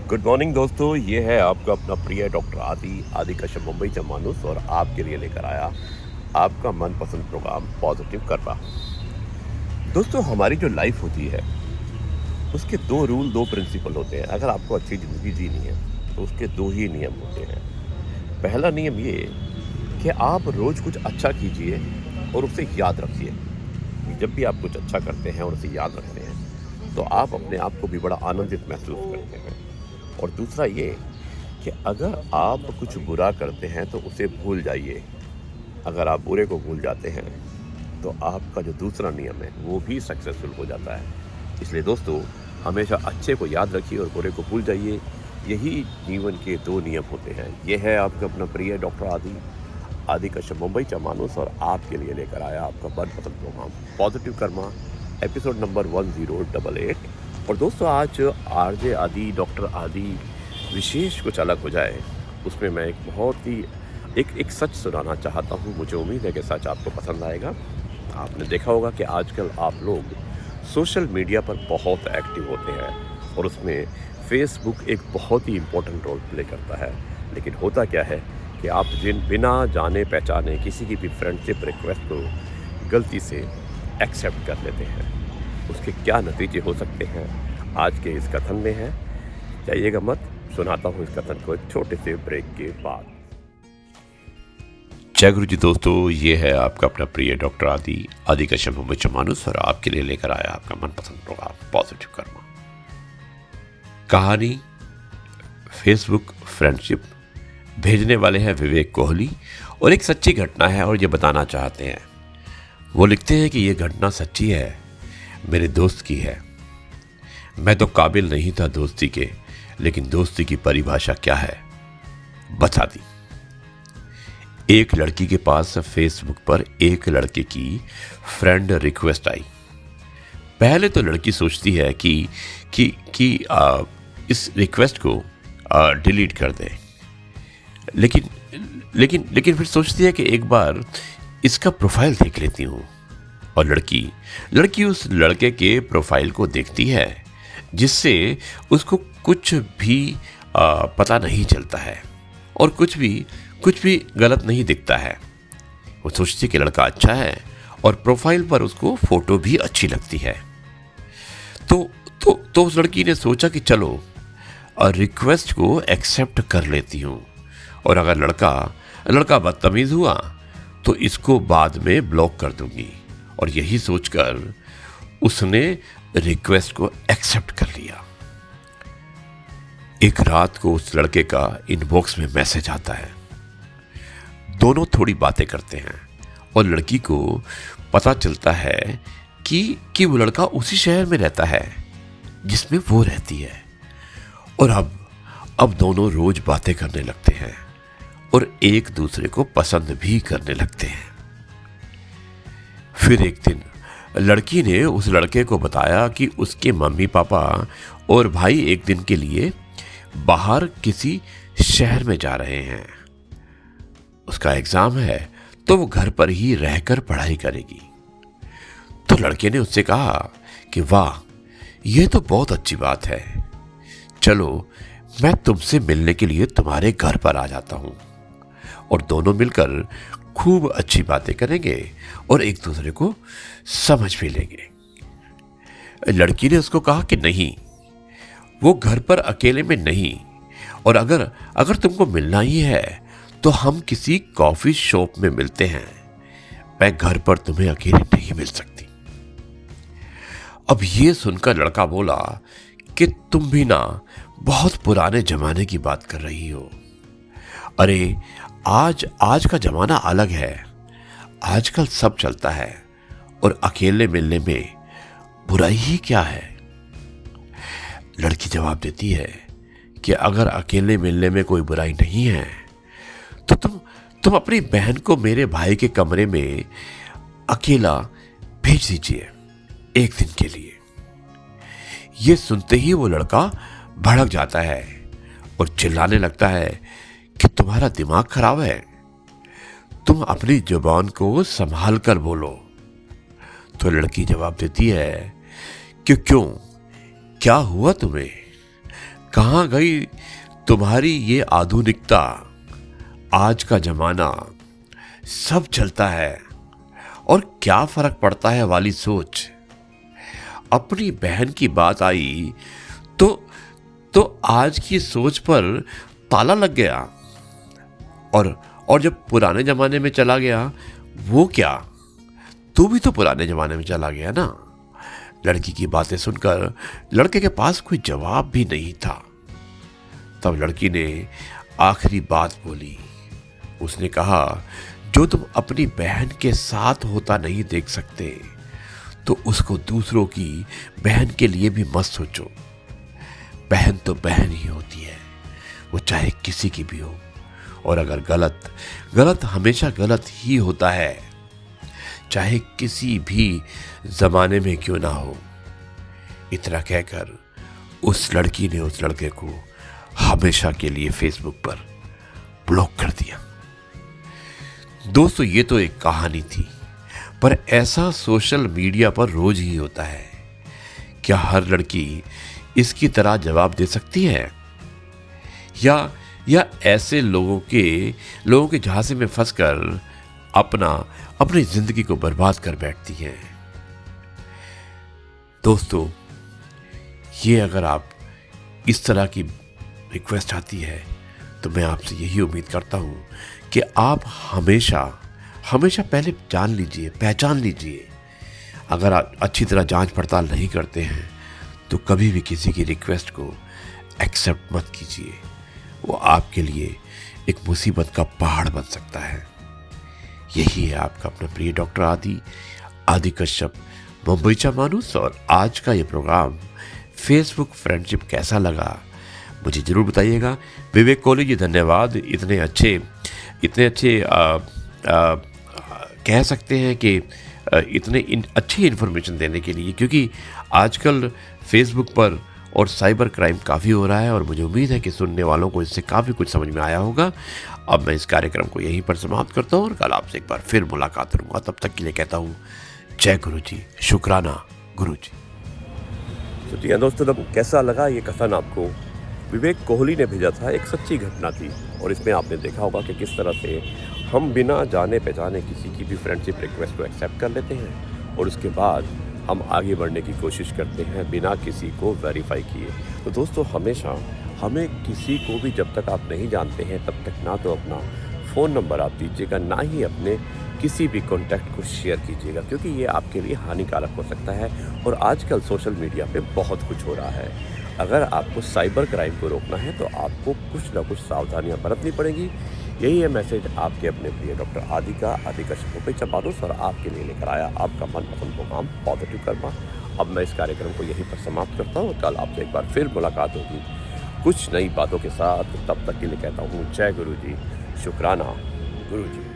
Good morning दोस्तों, ये है आपका अपना प्रिय डॉक्टर आदि कश्यप मुंबई से मानुस और आपके लिए लेकर आया आपका मनपसंद प्रोग्राम पॉजिटिव कर्मा। दोस्तों, हमारी जो लाइफ होती है उसके दो रूल, दो प्रिंसिपल होते हैं। अगर आपको अच्छी ज़िंदगी जीनी है तो उसके दो ही नियम होते हैं। पहला नियम ये कि आप रोज़ कुछ अच्छा कीजिए और उसे याद रखिए। जब भी आप कुछ अच्छा करते हैं और उसे याद रखते हैं तो आप अपने आप को भी बड़ा आनंदित महसूस करते हैं। और दूसरा ये कि अगर आप कुछ बुरा करते हैं तो उसे भूल जाइए। अगर आप बुरे को भूल जाते हैं तो आपका जो दूसरा नियम है वो भी सक्सेसफुल हो जाता है। इसलिए दोस्तों, हमेशा अच्छे को याद रखिए और बुरे को भूल जाइए। यही जीवन के दो नियम होते हैं। ये है आपका अपना प्रिय डॉक्टर आदि कश्यप मुंबई से मानुस और आपके लिए लेकर आया आपका मनपसंद programme positive karma, episode number 1088। और दोस्तों, आज आरजे आदि डॉक्टर आदि विशेष कुछ अलग हो जाए उसमें मैं एक बहुत ही एक सच सुनाना चाहता हूँ। मुझे उम्मीद है कि सच आपको पसंद आएगा। आपने देखा होगा कि आजकल आप लोग सोशल मीडिया पर बहुत एक्टिव होते हैं और उसमें फेसबुक एक बहुत ही इम्पोर्टेंट रोल प्ले करता है। लेकिन होता क्या है कि आप बिना जाने पहचाने किसी की भी फ्रेंडशिप रिक्वेस्ट को गलती से एक्सेप्ट कर लेते हैं। उसके क्या नतीजे हो सकते हैं आज के इस कथन में है। जाइएगा मत, सुनाता हूँ इस कथन को एक छोटे से ब्रेक के बाद। जय गुरु जी दोस्तों, ये है आपका अपना प्रिय डॉक्टर आदि कश्यप मुंबई से मानुस और आपके लिए लेकर आया आपका मनपसंद प्रोग्राम पॉजिटिव कर्मा। कहानी फेसबुक फ्रेंडशिप। भेजने वाले हैं विवेक कोहली और एक सच्ची घटना है और ये बताना चाहते हैं। वो लिखते हैं कि ये घटना सच्ची है, मेरे दोस्त की है। मैं तो काबिल नहीं था दोस्ती के, लेकिन दोस्ती की परिभाषा क्या है बता दी। एक लड़की के पास फेसबुक पर एक लड़के की फ्रेंड रिक्वेस्ट आई। पहले तो लड़की सोचती है कि इस रिक्वेस्ट को डिलीट कर दे, लेकिन फिर सोचती है कि एक बार इसका प्रोफाइल देख लेती हूँ। और लड़की उस लड़के के प्रोफाइल को देखती है जिससे उसको कुछ भी पता नहीं चलता है और कुछ भी गलत नहीं दिखता है। वो सोचती है कि लड़का अच्छा है और प्रोफाइल पर उसको फोटो भी अच्छी लगती है। तो उस लड़की ने सोचा कि चलो रिक्वेस्ट को एक्सेप्ट कर लेती हूँ और अगर लड़का बदतमीज हुआ तो इसको बाद में ब्लॉक कर दूंगी। और यही सोचकर उसने रिक्वेस्ट को एक्सेप्ट कर लिया। एक रात को उस लड़के का इनबॉक्स में मैसेज आता है। दोनों थोड़ी बातें करते हैं और लड़की को पता चलता है कि वो लड़का उसी शहर में रहता है जिसमें वो रहती है। और अब दोनों रोज बातें करने लगते हैं और एक दूसरे को पसंद भी करने लगते हैं। फिर एक दिन लड़की ने उस लड़के को बताया कि उसके मम्मी पापा और भाई एक दिन के लिए बाहर किसी शहर में जा रहे हैं। उसका एग्जाम है तो वो घर पर ही रहकर पढ़ाई करेगी। तो लड़के ने उससे कहा कि वाह, ये तो बहुत अच्छी बात है, चलो मैं तुमसे मिलने के लिए तुम्हारे घर पर आ जाता हूं और दोनों मिलकर खूब अच्छी बातें करेंगे और एक दूसरे को समझ भी लेंगे। लड़की ने उसको कहा कि नहीं, वो घर पर अकेले में नहीं, और अगर तुमको मिलना ही है तो हम किसी कॉफी शॉप में मिलते हैं। मैं घर पर तुम्हें अकेले नहीं मिल सकती। अब ये सुनकर लड़का बोला कि तुम भी ना बहुत पुराने जमाने की बात कर रही हो। अरे आज का जमाना अलग है, आजकल सब चलता है और अकेले मिलने में बुराई ही क्या है। लड़की जवाब देती है कि अगर अकेले मिलने में कोई बुराई नहीं है तो तुम अपनी बहन को मेरे भाई के कमरे में अकेला भेज दीजिए एक दिन के लिए। ये सुनते ही वो लड़का भड़क जाता है और चिल्लाने लगता है कि तुम्हारा दिमाग खराब है, तुम अपनी जुबान को संभाल कर बोलो। तो लड़की जवाब देती है कि क्यों, क्या हुआ तुम्हें? कहाँ गई तुम्हारी ये आधुनिकता, आज का जमाना सब चलता है और क्या फर्क पड़ता है वाली सोच। अपनी बहन की बात आई तो आज की सोच पर ताला लग गया। और जब पुराने जमाने में चला गया, वो क्या, तू भी तो पुराने जमाने में चला गया ना। लड़की की बातें सुनकर लड़के के पास कोई जवाब भी नहीं था। तब लड़की ने आखिरी बात बोली। उसने कहा, जो तुम अपनी बहन के साथ होता नहीं देख सकते तो उसको दूसरों की बहन के लिए भी मत सोचो। बहन तो बहन ही होती है, वो चाहे किसी की भी हो। और अगर गलत हमेशा गलत ही होता है, चाहे किसी भी जमाने में क्यों ना हो। इतना कहकर उस लड़की ने उस लड़के को हमेशा के लिए फेसबुक पर ब्लॉक कर दिया। दोस्तों, ये तो एक कहानी थी, पर ऐसा सोशल मीडिया पर रोज ही होता है। क्या हर लड़की इसकी तरह जवाब दे सकती है, या ऐसे लोगों के झांसे में फंसकर अपनी जिंदगी को बर्बाद कर बैठती है। दोस्तों, ये अगर आप इस तरह की रिक्वेस्ट आती है तो मैं आपसे यही उम्मीद करता हूं कि आप हमेशा पहले जान लीजिए, पहचान लीजिए। अगर आप अच्छी तरह जांच पड़ताल नहीं करते हैं तो कभी भी किसी की रिक्वेस्ट को एक्सेप्ट मत कीजिए। वो आपके लिए एक मुसीबत का पहाड़ बन सकता है। यही है आपका अपना प्रिय डॉक्टर आदि कश्यप, मुंबईचा माणूस। और आज का ये प्रोग्राम फेसबुक फ्रेंडशिप कैसा लगा मुझे जरूर बताइएगा। विवेक कोहली जी, धन्यवाद। इतने अच्छे कह सकते हैं कि अच्छी इन्फॉर्मेशन देने के लिए, क्योंकि आजकल फेसबुक पर और साइबर क्राइम काफ़ी हो रहा है और मुझे उम्मीद है कि सुनने वालों को इससे काफ़ी कुछ समझ में आया होगा। अब मैं इस कार्यक्रम को यहीं पर समाप्त करता हूँ और कल आपसे एक बार फिर मुलाकात करूँगा। तब तक के लिए कहता हूँ जय गुरु जी, शुक्राना गुरु जी। तो जी दोस्तों, तब कैसा लगा ये कथन आपको? विवेक कोहली ने भेजा था, एक सच्ची घटना थी और इसमें आपने देखा होगा कि किस तरह से हम बिना जाने पहचाने किसी की भी फ्रेंडशिप रिक्वेस्ट को एक्सेप्ट कर लेते हैं और उसके बाद हम आगे बढ़ने की कोशिश करते हैं बिना किसी को वेरीफाई किए। तो दोस्तों, हमेशा हमें किसी को भी जब तक आप नहीं जानते हैं तब तक ना तो अपना फ़ोन नंबर आप दीजिएगा, ना ही अपने किसी भी कॉन्टैक्ट को शेयर कीजिएगा, क्योंकि ये आपके लिए हानिकारक हो सकता है। और आजकल सोशल मीडिया पे बहुत कुछ हो रहा है। अगर आपको साइबर क्राइम को रोकना है तो आपको कुछ ना कुछ सावधानियां बरतनी पड़ेंगी। यही है मैसेज आपके अपने प्रिय डॉक्टर आदि कश्यप मुंबईचा माणूस और आपके लिए लेकर आया आपका मनपसंद प्रोग्राम पॉजिटिव कर्मा। अब मैं इस कार्यक्रम को यहीं पर समाप्त करता हूँ। कल आपसे एक बार फिर मुलाकात होगी कुछ नई बातों के साथ। तब तक के लिए कहता हूँ जय गुरु जी, शुक्राना गुरु जी।